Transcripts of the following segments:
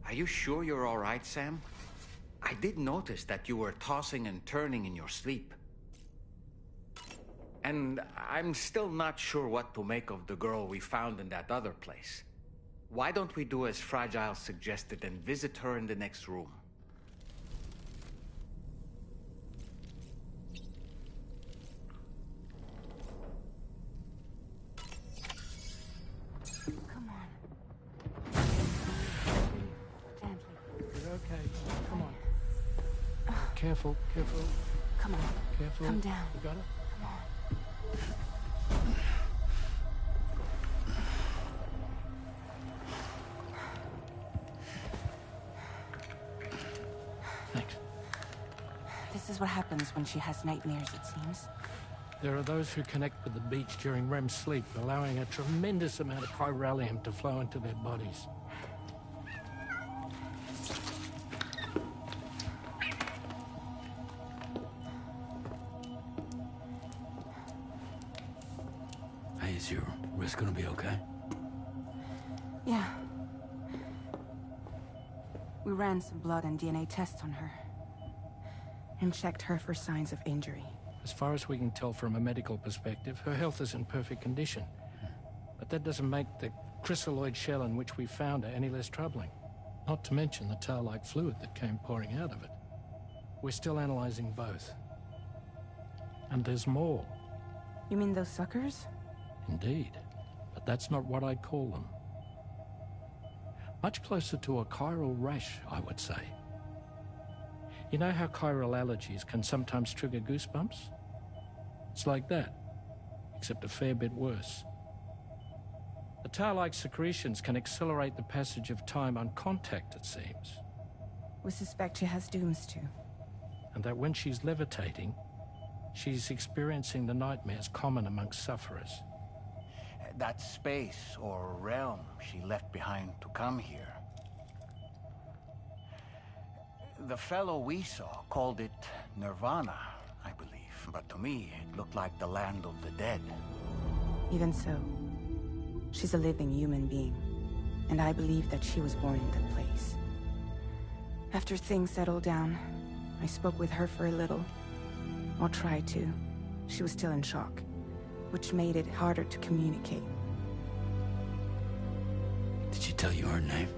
Are you sure you're all right, Sam? I did notice that you were tossing and turning in your sleep. And I'm still not sure what to make of the girl we found in that other place. Why don't we do as Fragile suggested and visit her in the next room? Come on. Gently. You're okay. Come on. Careful, careful. Come on. Careful. Come down. You got it? Come on. Thanks. This is what happens when she has nightmares, it seems. There are those who connect with the beach during REM sleep, allowing a tremendous amount of chiralium to flow into their bodies. Hey, is your wrist gonna be okay? Yeah. We ran some blood and DNA tests on her. And checked her for signs of injury. As far as we can tell from a medical perspective, her health is in perfect condition. But that doesn't make the chrysaloid shell in which we found her any less troubling. Not to mention the tar-like fluid that came pouring out of it. We're still analyzing both. And there's more. You mean those suckers? Indeed. But that's not what I'd call them. Much closer to a chiral rash, I would say. You know how chiral allergies can sometimes trigger goosebumps? It's like that, except a fair bit worse. The tar-like secretions can accelerate the passage of time on contact, it seems. We suspect she has dooms too. And that when she's levitating, she's experiencing the nightmares common amongst sufferers. That space or realm she left behind to come here. The fellow we saw called it Nirvana, I believe. But to me, it looked like the land of the dead. Even so, she's a living human being. And I believe that she was born in that place. After things settled down, I spoke with her for a little. Or tried to. She was still in shock, which made it harder to communicate. Did she tell you her name?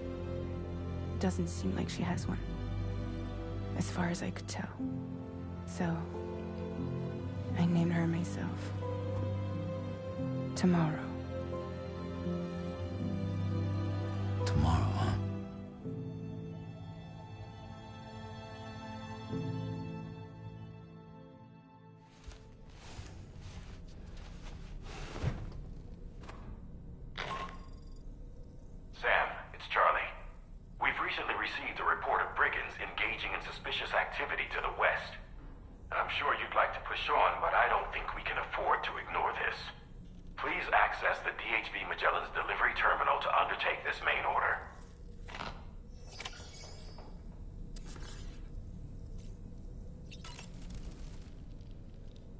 Doesn't seem like she has one. As far as I could tell. So, I named her myself. Tomorrow. Tomorrow, huh? Sam, it's Charlie. We've recently received a report of brigands engaging in suspicious activity to the west. I'm sure you'd like to push on, but I don't think we can afford to ignore this. Please access the DHV Magellan's delivery terminal to undertake this main order.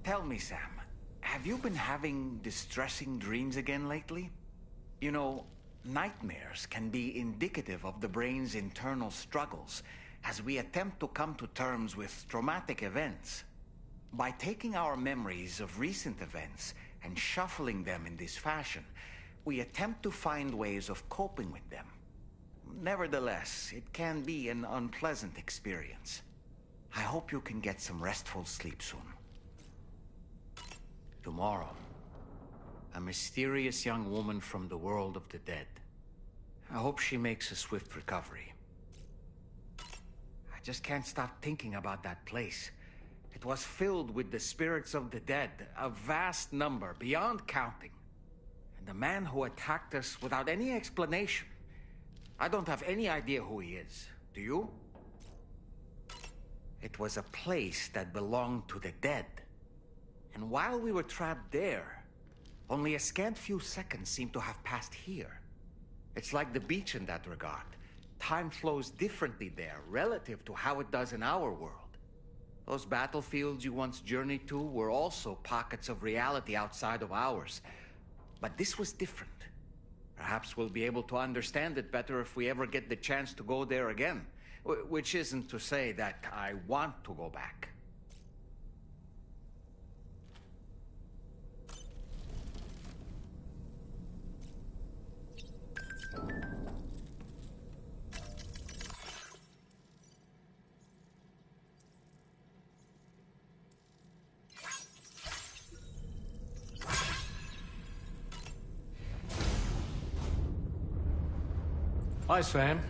Tell me, Sam, have you been having distressing dreams again lately? You know, nightmares can be indicative of the brain's internal struggles as we attempt to come to terms with traumatic events. By taking our memories of recent events and shuffling them in this fashion, we attempt to find ways of coping with them. Nevertheless, it can be an unpleasant experience. I hope you can get some restful sleep soon. Tomorrow, a mysterious young woman from the world of the dead. I hope she makes a swift recovery. I just can't stop thinking about that place. It was filled with the spirits of the dead, a vast number, beyond counting. And the man who attacked us without any explanation. I don't have any idea who he is. Do you? It was a place that belonged to the dead. And while we were trapped there, only a scant few seconds seem to have passed here. It's like the beach in that regard. Time flows differently there, relative to how it does in our world. Those battlefields you once journeyed to were also pockets of reality outside of ours. But this was different. Perhaps we'll be able to understand it better if we ever get the chance to go there again. Which isn't to say that I want to go back. Hi, Sam.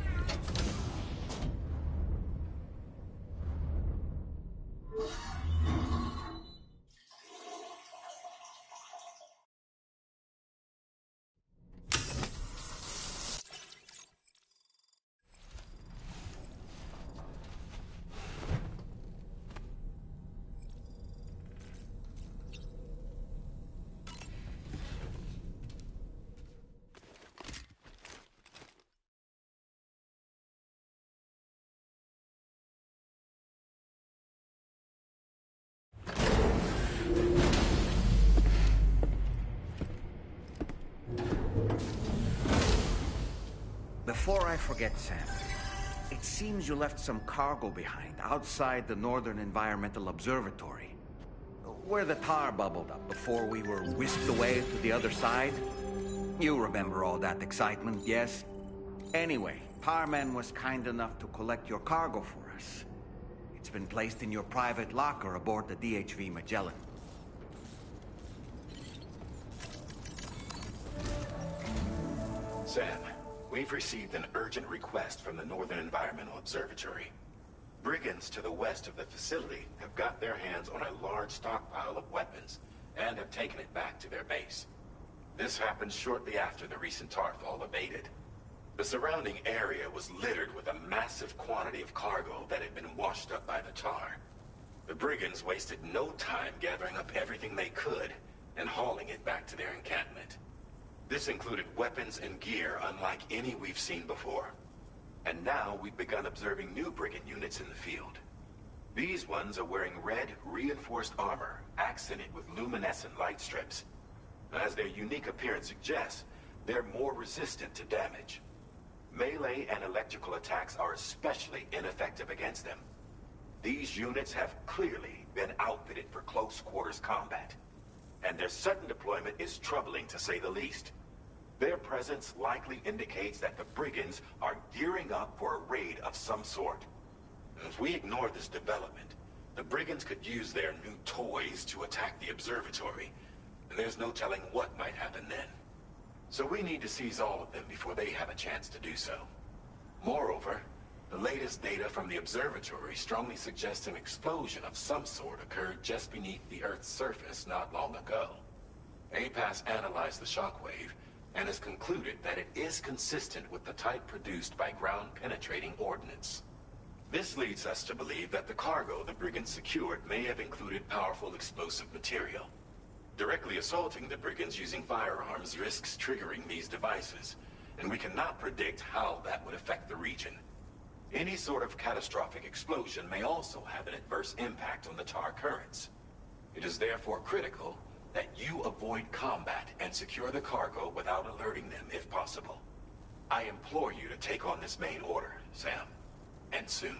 Before I forget, Sam, it seems you left some cargo behind outside the Northern Environmental Observatory, where the tar bubbled up before we were whisked away to the other side. You remember all that excitement, yes? Anyway, Tarman was kind enough to collect your cargo for us. It's been placed in your private locker aboard the DHV Magellan. Sam, we've received an urgent request from the Northern Environmental Observatory. Brigands to the west of the facility have got their hands on a large stockpile of weapons and have taken it back to their base. This happened shortly after the recent Tarthal abated. The surrounding area was littered with a massive quantity of cargo that had been washed up by the tar. The brigands wasted no time gathering up everything they could and hauling it back to their encampment. This included weapons and gear unlike any we've seen before. And now we've begun observing new brigand units in the field. These ones are wearing red, reinforced armor, accented with luminescent light strips. As their unique appearance suggests, they're more resistant to damage. Melee and electrical attacks are especially ineffective against them. These units have clearly been outfitted for close quarters combat, and their sudden deployment is troubling to say the least. Their presence likely indicates that the brigands are gearing up for a raid of some sort. If we ignore this development, the brigands could use their new toys to attack the observatory, and there's no telling what might happen then. So we need to seize all of them before they have a chance to do so. Moreover, the latest data from the observatory strongly suggests an explosion of some sort occurred just beneath the Earth's surface not long ago. APAS analyzed the shockwave and has concluded that it is consistent with the type produced by ground-penetrating ordnance. This leads us to believe that the cargo the brigands secured may have included powerful explosive material. Directly assaulting the brigands using firearms risks triggering these devices, and we cannot predict how that would affect the region. Any sort of catastrophic explosion may also have an adverse impact on the tar currents. It is therefore critical that you avoid combat and secure the cargo without alerting them if possible. I implore you to take on this main order, Sam, and soon.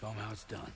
Show him how it's done.